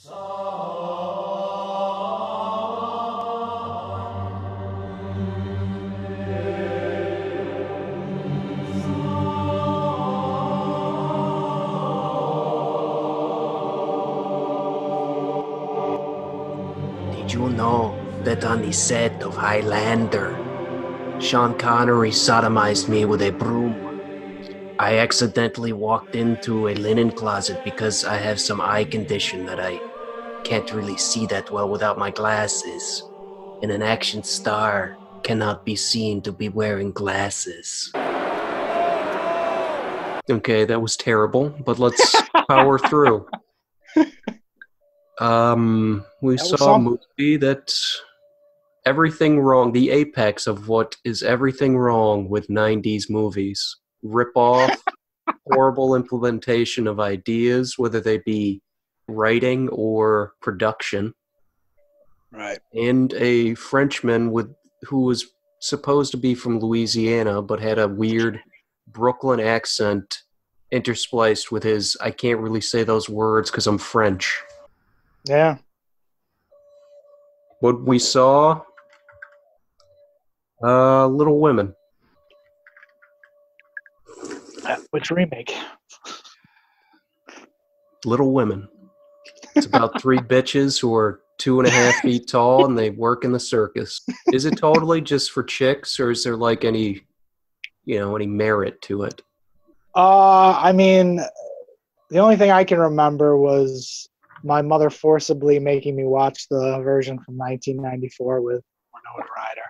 Did you know that on the set of Highlander, Sean Connery sodomized me with a broom? I accidentally walked into a linen closet because I have some eye condition that I can't really see that well without my glasses. And an action star cannot be seen to be wearing glasses. Okay, that was terrible, but let's power through. We That was saw a something. movie that's everything wrong, the apex of what is everything wrong with 90s movies. Rip off, horrible implementation of ideas, whether they be writing or production, Right. and a Frenchman who was supposed to be from Louisiana but had a weird Brooklyn accent interspliced with his I can't really say those words because I'm French. Yeah. What we saw, Little Women. Which remake? Little Women. It's about three bitches who are 2.5 feet tall and they work in the circus. Is it totally just for chicks, or is there like any merit to it? I mean, the only thing I can remember was my mother forcibly making me watch the version from 1994 with Winona Ryder.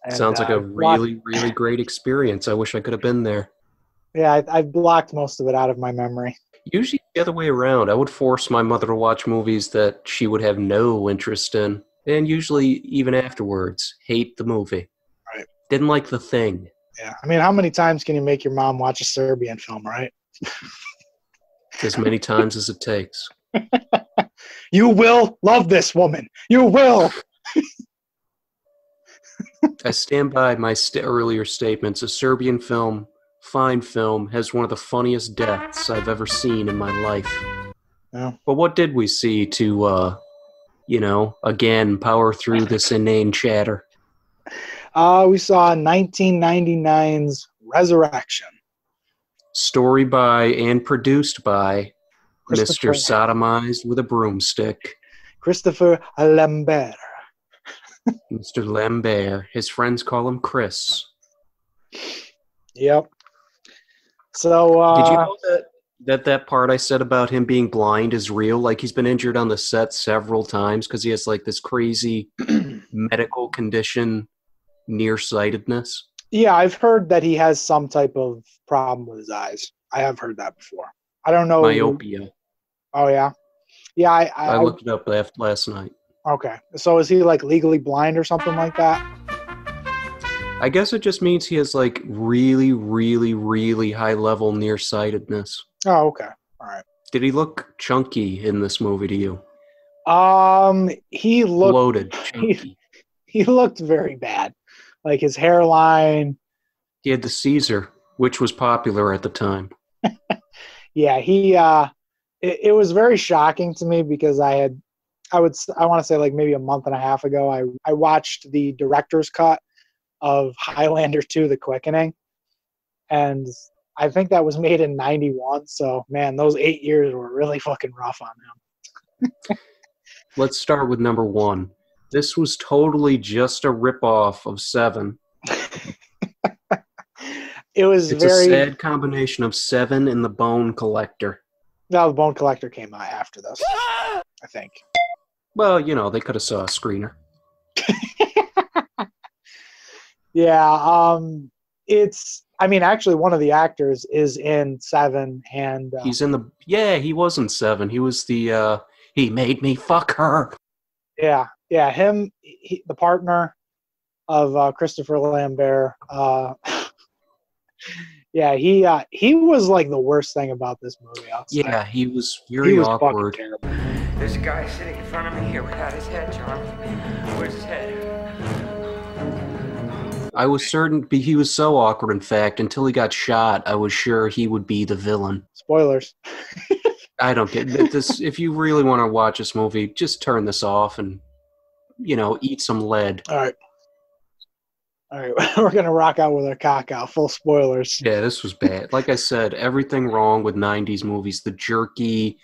And, Sounds like a blocked, really, really great experience. I wish I could have been there. yeah, I blocked most of it out of my memory. Usually the other way around. I would force my mother to watch movies that she would have no interest in, and usually even afterwards, hate the movie. Right. Didn't like The Thing. Yeah. I mean, how many times can you make your mom watch a Serbian film, right? As many times as it takes. You will love this woman. You will. I stand by my earlier statements. A Serbian film, fine film, has one of the funniest deaths I've ever seen in my life. Yeah. But what did we see to, again, power through this inane chatter? We saw 1999's Resurrection. Story by and produced by Christopher- Mr. Sodomized with a Broomstick. Christopher Lambert. Mr. Lambert. His friends call him Chris. Yep. So, did you know that part I said about him being blind is real? Like, he's been injured on the set several times because he has, like, this crazy medical condition, nearsightedness. Yeah, I've heard that he has some type of problem with his eyes. I have heard that before. I don't know. Myopia. Oh, yeah? Yeah, I looked it up last night. Okay. So is he, like, legally blind or something like that? I guess it just means he has, like, really, really, really high-level nearsightedness. Oh, okay. All right. Did he look chunky in this movie to you? He looked bloated, chunky. He looked very bad. Like, his hairline. He had the Caesar, which was popular at the time. Yeah, it was very shocking to me because I want to say like maybe a month and a half ago, I watched the director's cut of Highlander 2, The Quickening. And I think that was made in 91. So, man, those 8 years were really fucking rough on him. Let's start with number one. This was totally just a ripoff of Seven. It's a sad combination of Seven and The Bone Collector. No, The Bone Collector came out after this, I think. Well, they could have saw a screener. Yeah, actually one of the actors is in Seven, and he's in he was in Seven. He was the he made me fuck her. Yeah, him, the partner of Christopher Lambert. Yeah, he was like the worst thing about this movie. Yeah, he was very awkward. There's a guy sitting in front of me here without his head, John. Where's his head? I was certain he was so awkward, in fact, until he got shot, I was sure he would be the villain. Spoilers. I don't get this. If you really want to watch this movie, just turn this off and, eat some lead. All right. We're gonna rock out with our cock out. Full spoilers. Yeah, this was bad. Like I said, everything wrong with 90s movies. The jerky,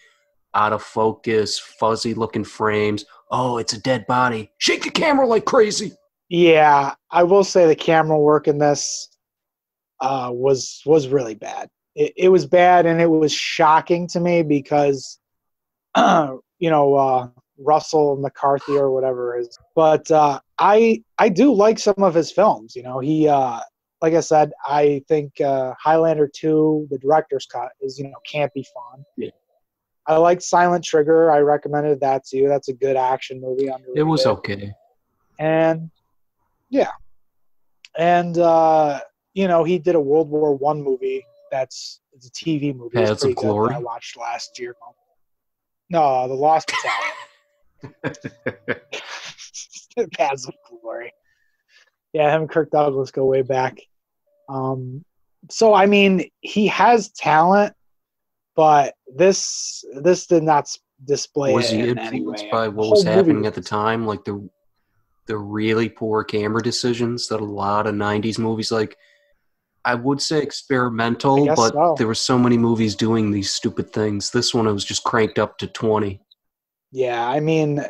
out of focus, fuzzy looking frames. Oh, it's a dead body. Shake the camera like crazy. Yeah, I will say the camera work in this was really bad. It was bad, and it was shocking to me because, Russell McCarthy or whatever it is. But I do like some of his films. He like I said, I think Highlander 2, the director's cut, is campy fun. Yeah. I liked Silent Trigger. I recommended that to you. That's a good action movie. It was okay. And yeah, and he did a World War I movie. It's a TV movie. Paths of Glory. I watched last year. No, The Lost Battalion. Paths of Glory. Yeah, him and Kirk Douglas go way back. So I mean, he has talent, but this did not display was it he in any influenced way. by what was happening at the time, like the really poor camera decisions that a lot of 90s movies, like, I would say experimental, but so. There were so many movies doing these stupid things. This one, it was just cranked up to 20. Yeah, I mean,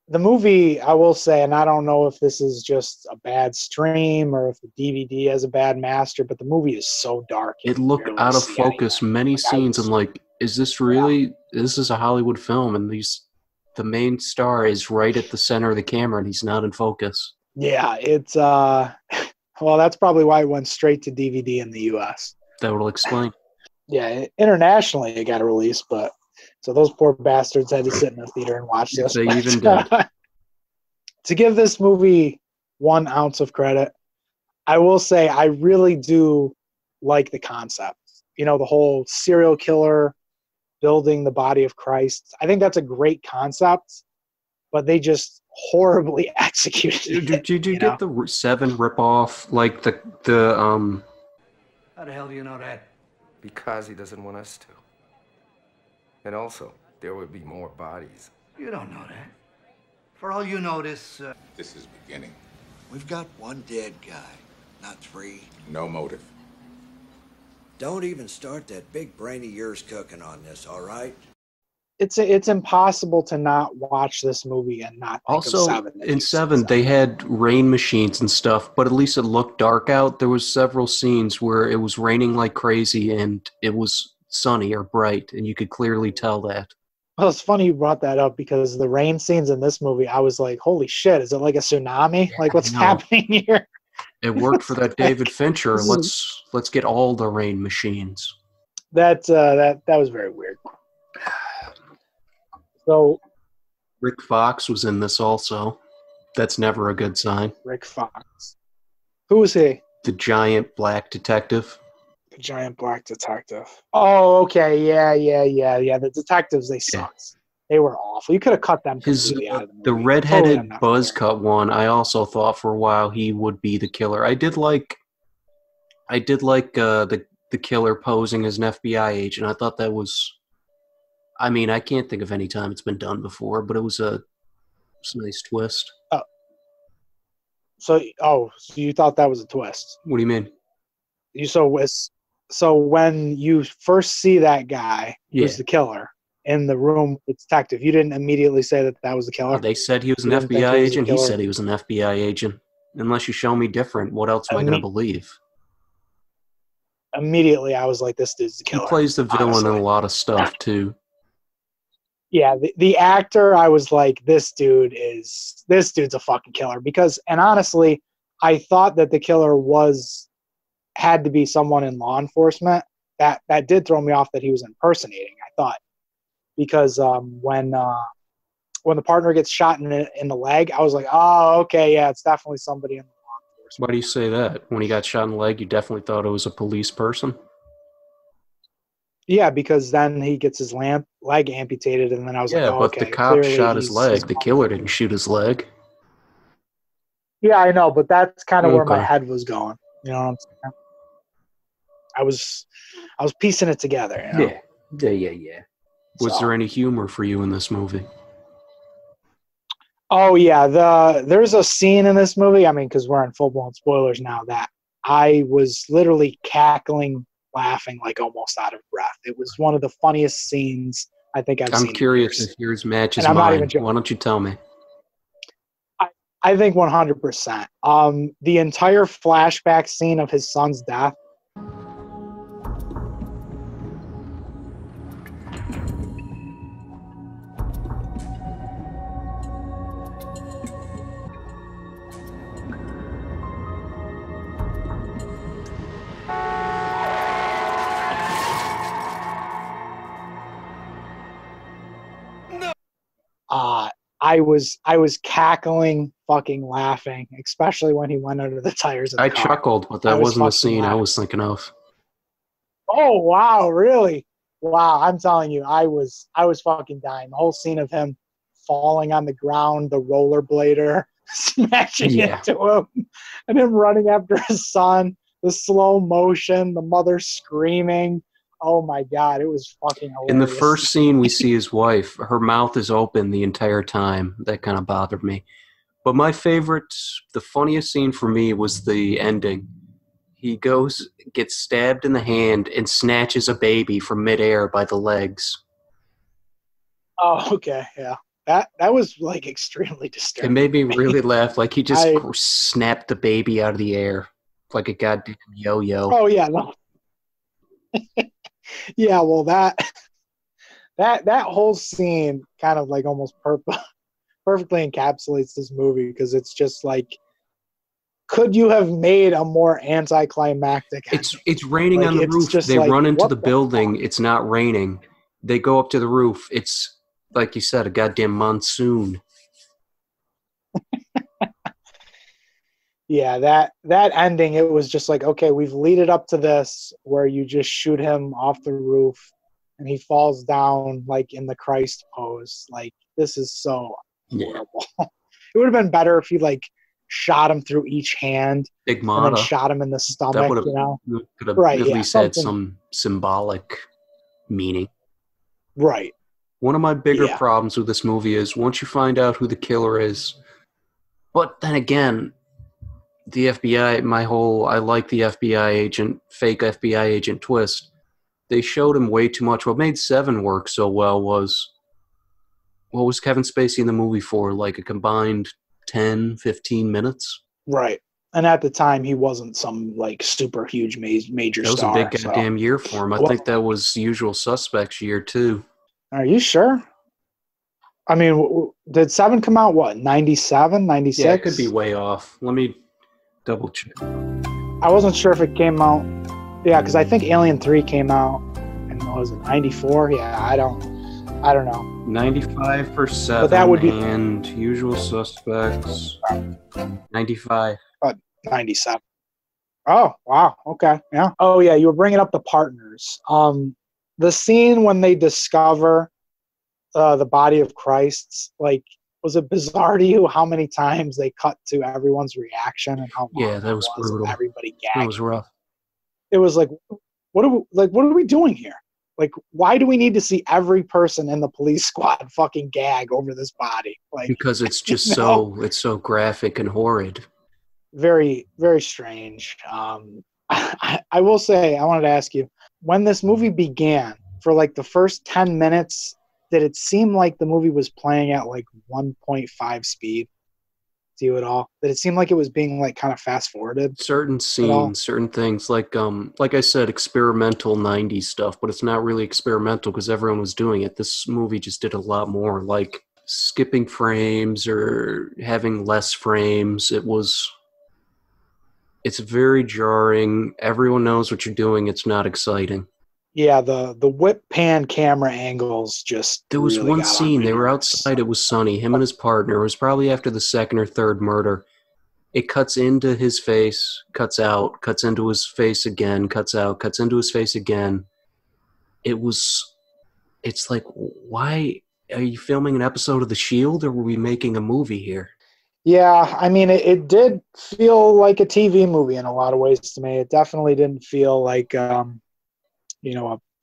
the movie, I will say, and I don't know if this is just a bad stream or if the DVD has a bad master, but the movie is so dark. It looked out of focus, many scenes. I'm like, is this really, this is a Hollywood film, and the main star is right at the center of the camera, and he's not in focus. Yeah, it's, well, that's probably why it went straight to DVD in the U.S. That will explain. Yeah, internationally it got released, but so those poor bastards had to sit in a theater and watch this. They even did. To give this movie 1 ounce of credit, I will say I really do like the concept. The whole serial killer building the body of Christ. I think that's a great concept, but they just horribly executed it. Did you get the Seven ripoff? Like the How the hell do you know that? Because he doesn't want us to. And also, there would be more bodies. You don't know that. For all you know, This is beginning. We've got 1 dead guy, not 3. No motive. Don't even start that big brain of yours cooking on this, all right? It's impossible to not watch this movie and not think also of Seven. In Seven they had rain machines and stuff, but at least it looked dark out. There was several scenes where it was raining like crazy and it was sunny or bright, and you could clearly tell that. Well, it's funny you brought that up because the rain scenes in this movie, I was like, holy shit, is it like a tsunami? Like, what's happening here? It worked for that David Fincher. Let's get all the rain machines. That was very weird. So Rick Fox was in this also. That's never a good sign. Rick Fox. Who was he? The giant black detective. The giant black detective. Oh, okay. Yeah. The detectives, they sucked. They were awful. You could have cut them completely out of the movie. The redheaded buzz cut one, I also thought for a while he would be the killer. I did like the killer posing as an FBI agent. I thought that was, I mean, I can't think of any time it's been done before, but it was a nice twist. So you thought that was a twist? What do you mean? So when you first see that guy who's the killer in the room with the detective, you didn't immediately say that was the killer? They said he was an FBI agent. He said he was an FBI agent. Unless you show me different, what else am I going to believe? Immediately, I was like, this dude's the killer. He plays the villain in a lot of stuff, too. Yeah, the actor, I was like, this dude's a fucking killer. And honestly, I thought that the killer had to be someone in law enforcement. That did throw me off that he was impersonating, I thought. Because when the partner gets shot in the leg, I was like, oh, okay, yeah, it's definitely somebody in law enforcement. Why do you say that? When he got shot in the leg, you definitely thought it was a police person? Yeah, because then he gets his leg amputated, and then I was like, oh, but the cop shot his leg. The killer didn't shoot his leg. Yeah, I know, but that's kind of where my head was going. You know what I'm saying? I was piecing it together. You know? Yeah. Was So. there any humor for you in this movie? Oh yeah, there's a scene in this movie. I mean, because we're in full blown spoilers now. That I was literally cackling, laughing like almost out of breath. It was one of the funniest scenes I think I've I'm seen. curious in years. if yours matches And I'm not mine. even joking. Why don't you tell me? I think 100%. The entire flashback scene of his son's death. I was cackling, fucking laughing, especially when he went under the tires of the I car. chuckled, but that wasn't the scene I was thinking of. Oh wow, really? Wow, I'm telling you, I was fucking dying. The whole scene of him falling on the ground, the rollerblader smashing into him, and him running after his son, the slow motion, the mother screaming. Oh my god, it was fucking hilarious. In the first scene, we see his wife. Her mouth is open the entire time. That kind of bothered me. But my favorite, the funniest scene for me was the ending. He gets stabbed in the hand, and snatches a baby from midair by the legs. Oh, okay, yeah. That was like extremely disturbing. It made me really laugh. Like he just snapped the baby out of the air like a goddamn yo-yo. Oh yeah, no. Yeah, well that whole scene kind of like almost perfectly encapsulates this movie because it's just like, could you have made a more anticlimactic ending? It's raining on the roof. They run into the building. It's not raining. They go up to the roof. It's, like you said, a goddamn monsoon. Yeah, that ending, it was just like, okay, we've leaded up to this where you just shoot him off the roof and he falls down like in the Christ pose. Like, this is so horrible. It would have been better if you like shot him through each hand and then shot him in the stomach. That would have could have at least had some symbolic meaning. Right. One of my bigger problems with this movie is once you find out who the killer is, but then again, the FBI, I like the FBI agent, fake FBI agent twist. They showed him way too much. What made Seven work so well was, what was Kevin Spacey in the movie for? Like a combined 10, 15 minutes? Right. And at the time, he wasn't some like super huge major star. That was a big goddamn year for him. I think that was Usual Suspects year too. Are you sure? I mean, did Seven come out, what, 97, 96? Yeah, it could be way off. Let me double check. I wasn't sure if it came out. Yeah, because I think Alien 3 came out in, what was it, 94? Yeah, I don't know. 95 for 7, but that would be, and Usual Suspects, 95. 97. Oh, wow. Okay. Yeah. Oh, yeah, you were bringing up the partners. The scene when they discover the body of Christ, like, was it bizarre to you how many times they cut to everyone's reaction and how long that was brutal. Everybody gagged. It was rough. It was like, what are we doing here? Like, why do we need to see every person in the police squad fucking gag over this body? Like, because it's just it's so graphic and horrid. Very, very strange. I will say, I wanted to ask you, when this movie began, for like the first 10 minutes, did it seem like the movie was playing at like 1.5 speed to you at all? Did it seem like it was being like kind of fast forwarded? Certain scenes, certain things, like I said, experimental 90s stuff, but it's not really experimental because everyone was doing it. This movie just did a lot more, like skipping frames or having less frames. It's very jarring. Everyone knows what you're doing. It's not exciting. Yeah, the whip pan camera angles just. There was one scene, they were outside, it was sunny, him and his partner. It was probably after the second or third murder. It cuts into his face, cuts out, cuts into his face again, cuts out, cuts into his face again. It's like, why are you filming an episode of The Shield, or were we making a movie here? Yeah, I mean, it did feel like a TV movie in a lot of ways to me. It definitely didn't feel like, a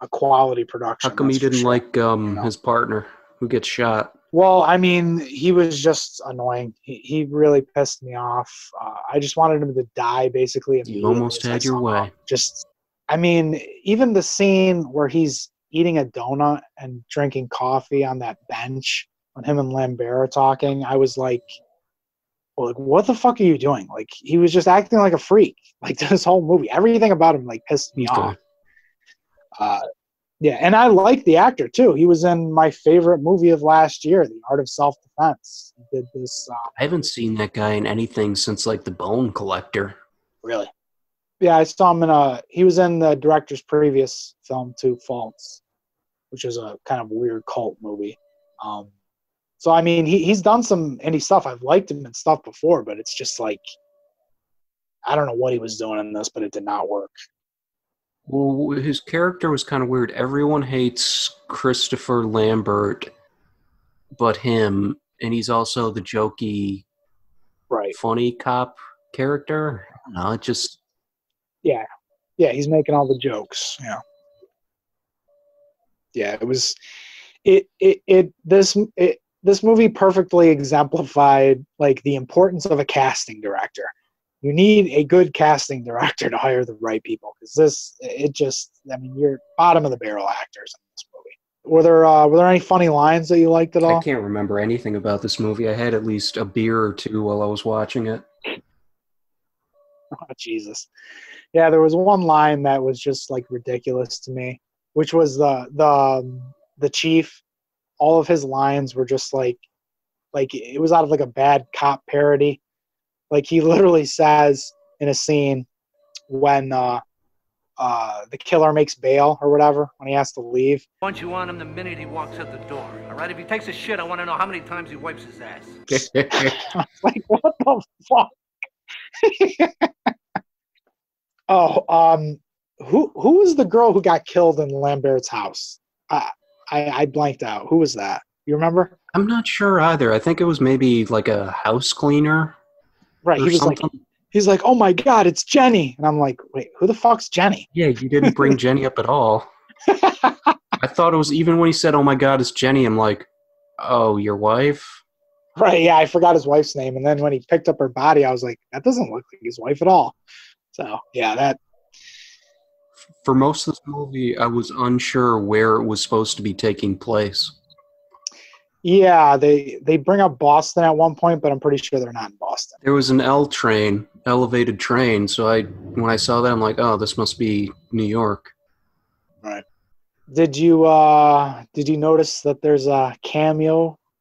a quality How production. come he that's for didn't sure. like his partner who gets shot? Well, I mean, he was just annoying. He really pissed me off. I just wanted him to die basically immediately. You almost as I had your saw way. him. I mean, even the scene where he's eating a donut and drinking coffee on that bench when him and Lambert are talking, I was like, well, like, what the fuck are you doing? Like, he was just acting like a freak. Like, this whole movie, everything about him, like, pissed me Okay. off. Yeah, and I like the actor, too. He was in my favorite movie of last year, The Art of Self-Defense. He did this. I haven't seen that guy in anything since like The Bone Collector. Really? Yeah, I saw him he was in the director's previous film, Two Faults, which is a kind of weird cult movie. So, I mean, he's done some indie stuff. I've liked him in stuff before, but it's just like, I don't know what he was doing in this, but it did not work. Well, his character was kind of weird. Everyone hates Christopher Lambert but him, and he's also the jokey, Right. funny cop character. I don't know, it just... Yeah, he's making all the jokes. Yeah, it was this movie perfectly exemplified like the importance of a casting director. You need a good casting director to hire the right people, because you're bottom of the barrel actors in this movie. Were there any funny lines that you liked at all? I can't remember anything about this movie. I had at least a beer or two while I was watching it. Oh, Jesus. Yeah, there was one line that was just like ridiculous to me, which was the chief. All of his lines were just like it was out of like a bad cop parody. Like, he literally says in a scene when the killer makes bail or whatever, when he has to leave. Once you want him the minute he walks out the door. All right, if he takes a shit, I want to know how many times he wipes his ass. Like, what the fuck? Who was the girl who got killed in Lambert's house? I blanked out. Who was that? You remember? I'm not sure either. I think it was maybe like a house cleaner. Right. Or something. He's like, oh my God, it's Jenny. And I'm like, wait, who the fuck's Jenny? Yeah, you didn't bring Jenny up at all. I thought it was, even when he said, oh my God, it's Jenny, I'm like, oh, your wife? Right, yeah, I forgot his wife's name. And then when he picked up her body, I was like, that doesn't look like his wife at all. So, yeah, that... For most of this movie, I was unsure where it was supposed to be taking place. Yeah, they bring up Boston at one point, but I'm pretty sure they're not in Boston. There was an elevated train, so when I saw that, I'm like, oh, this must be New York. Right. Did you notice that there's a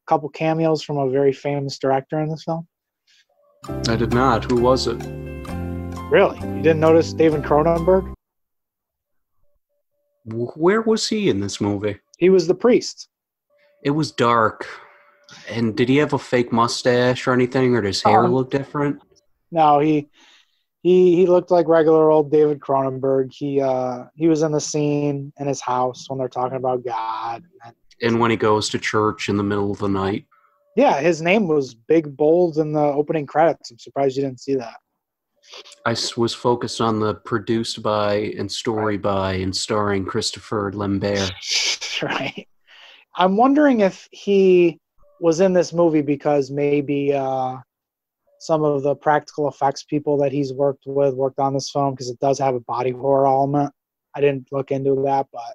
couple cameos from a very famous director in this film? I did not. Who was it? Really? You didn't notice David Cronenberg? Where was he in this movie? He was the priest. It was dark. And did he have a fake mustache or anything, or does his hair look different? No, he looked like regular old David Cronenberg. He was in the scene in his house when they're talking about God. And when he goes to church in the middle of the night. Yeah, his name was big bold in the opening credits. I'm surprised you didn't see that. I was focused on the produced by and story by and starring Christopher Lambert. Right. I'm wondering if he was in this movie because maybe some of the practical effects people that he's worked on this film, because it does have a body horror element. I didn't look into that, but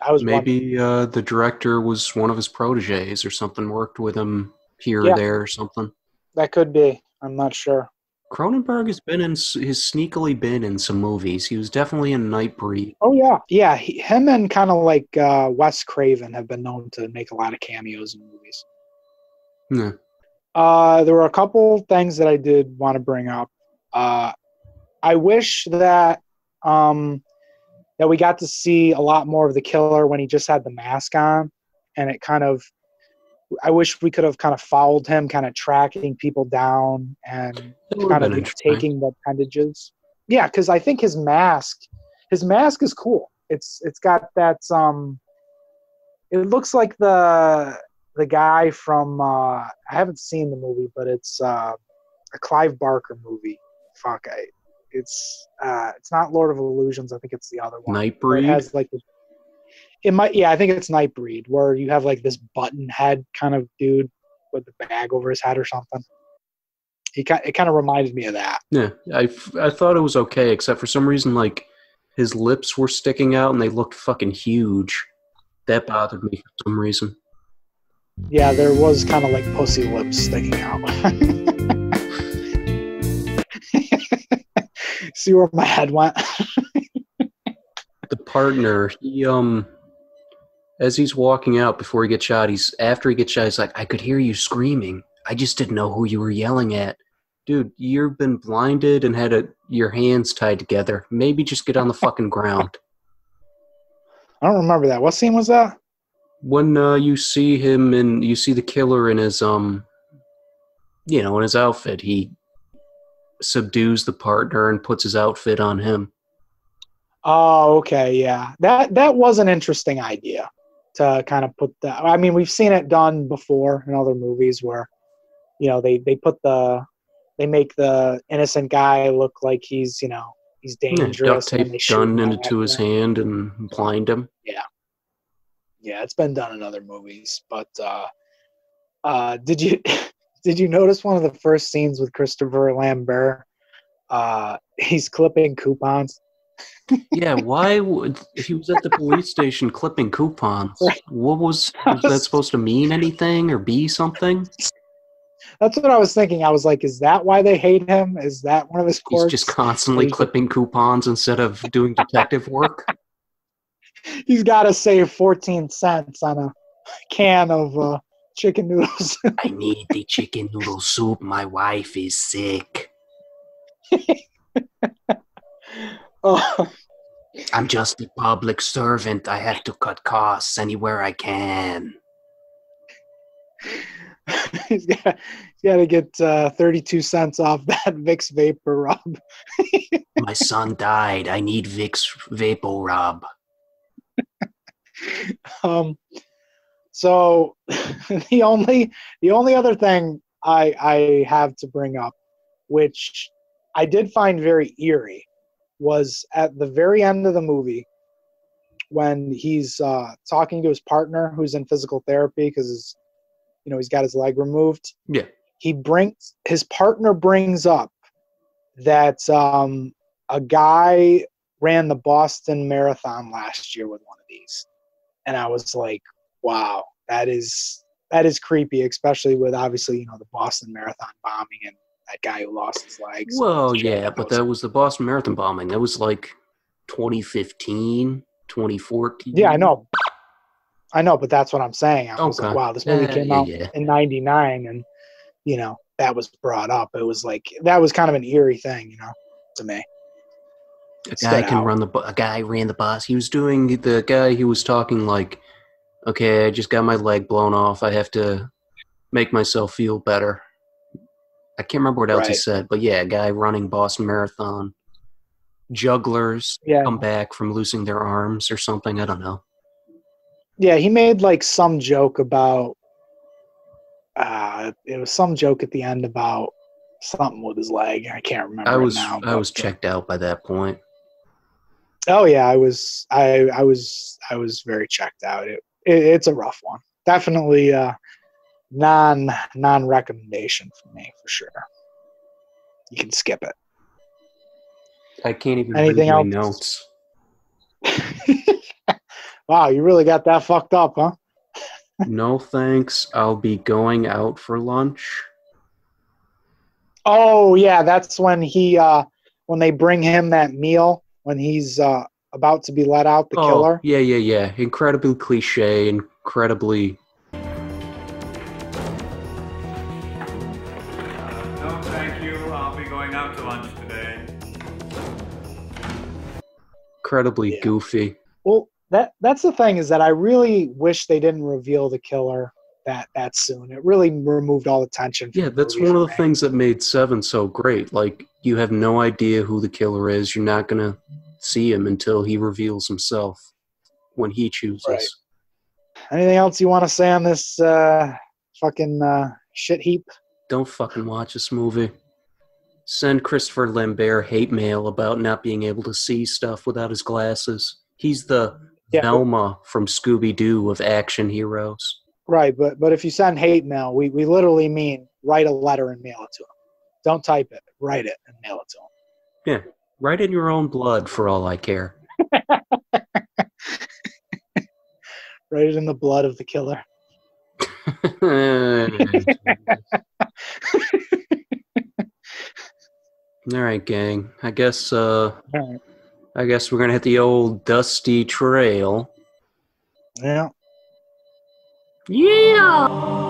I was maybe the director was one of his proteges or something, worked with him here or there or something. That could be. I'm not sure. Cronenberg has sneakily been in some movies. He was definitely in Nightbreed. Oh yeah, yeah. Him and kind of like Wes Craven have been known to make a lot of cameos in movies. Yeah. There were a couple things that I did want to bring up. I wish that that we got to see a lot more of the killer when he just had the mask on, and I wish we could have kind of followed him, kind of tracking people down and kind of taking the appendages. Yeah, because I think his mask is cool. It's got that it looks like the guy from I haven't seen the movie, but it's a Clive Barker movie. It's not Lord of Illusions. I think it's the other one. Nightbreed. It has like It might, yeah, I think it's Nightbreed, where you have like this button head kind of dude with the bag over his head or something. It kind of reminded me of that. Yeah, I thought it was okay, except for some reason, like, his lips were sticking out and they looked fucking huge. That bothered me for some reason. Yeah, there was kind of like pussy lips sticking out. See where my head went? The partner, he, as he's walking out before he gets shot, after he gets shot, he's like, I could hear you screaming. I just didn't know who you were yelling at. Dude, you've been blinded and had your hands tied together. Maybe just get on the fucking ground. I don't remember that. What scene was that? When you see him and you see the killer in his, in his outfit, he subdues the partner and puts his outfit on him. Oh, okay, yeah. That was an interesting idea to kind of put that. I mean, we've seen it done before in other movies where, they make the innocent guy look like he's dangerous. Duct tape gun into his hand and blind him. Yeah, it's been done in other movies. But did you notice one of the first scenes with Christopher Lambert? He's clipping coupons. Yeah, why would he was at the police station clipping coupons? What was that supposed to mean? Anything or be something? That's what I was thinking. I was like, is that why they hate him? Is that one of his quirks? He's just constantly clipping coupons instead of doing detective work. He's got to save 14 cents on a can of chicken noodles. I need the chicken noodle soup. My wife is sick. Oh. I'm just a public servant. I have to cut costs anywhere I can. He's got to get 32 cents off that Vicks Vapor Rub. My son died. I need Vicks Vapor Rub. So the only other thing I have to bring up, which I did find very eerie, was at the very end of the movie when he's talking to his partner who's in physical therapy because he's got his leg removed. Yeah. His partner brings up that a guy ran the Boston Marathon last year with one of these. And I was like, wow, that is creepy, especially with obviously, the Boston Marathon bombing and that guy who lost his legs. Well, yeah, but that was the Boston Marathon bombing. That was like 2015, 2014. Yeah, I know, but that's what I'm saying. I was like, wow, this movie came out in 99 and, that was brought up. It was like, that was kind of an eerie thing, to me. A guy ran the bus. He was doing the guy he was talking like, okay, I just got my leg blown off. I have to make myself feel better. I can't remember what else he said, but yeah, a guy running Boston Marathon. Jugglers come back from losing their arms or something. I don't know. Yeah, he made like some joke about, it was some joke at the end about something with his leg. I can't remember I was checked out by that point. Oh yeah, I was very checked out. It's a rough one. Definitely non-recommendation for me for sure. You can skip it. I can't even Anything read my else? notes. Wow, you really got that fucked up, huh? No thanks. I'll be going out for lunch. Oh yeah, that's when when they bring him that meal when he's about to be let out, the killer. Yeah. Incredibly cliche, incredibly. No, thank you. I'll be going out to lunch today. Incredibly goofy. Well, that's the thing is that I really wish they didn't reveal the killer that soon. It really removed all the tension. Yeah, that's one of the things that made Seven so great. Like, you have no idea who the killer is. You're not going to see him until he reveals himself when he chooses. Right. Anything else you want to say on this fucking shit heap? Don't fucking watch this movie. Send Christopher Lambert hate mail about not being able to see stuff without his glasses. He's the Yeah, Velma from Scooby-Doo of action heroes. right, but if you send hate mail, we literally mean write a letter and mail it to them. Don't type it. Write it and mail it to them. Yeah, write in your own blood for all I care. Write it in the blood of the killer. All right, gang. I guess All right. we're gonna hit the old dusty trail. Yeah. Yeah.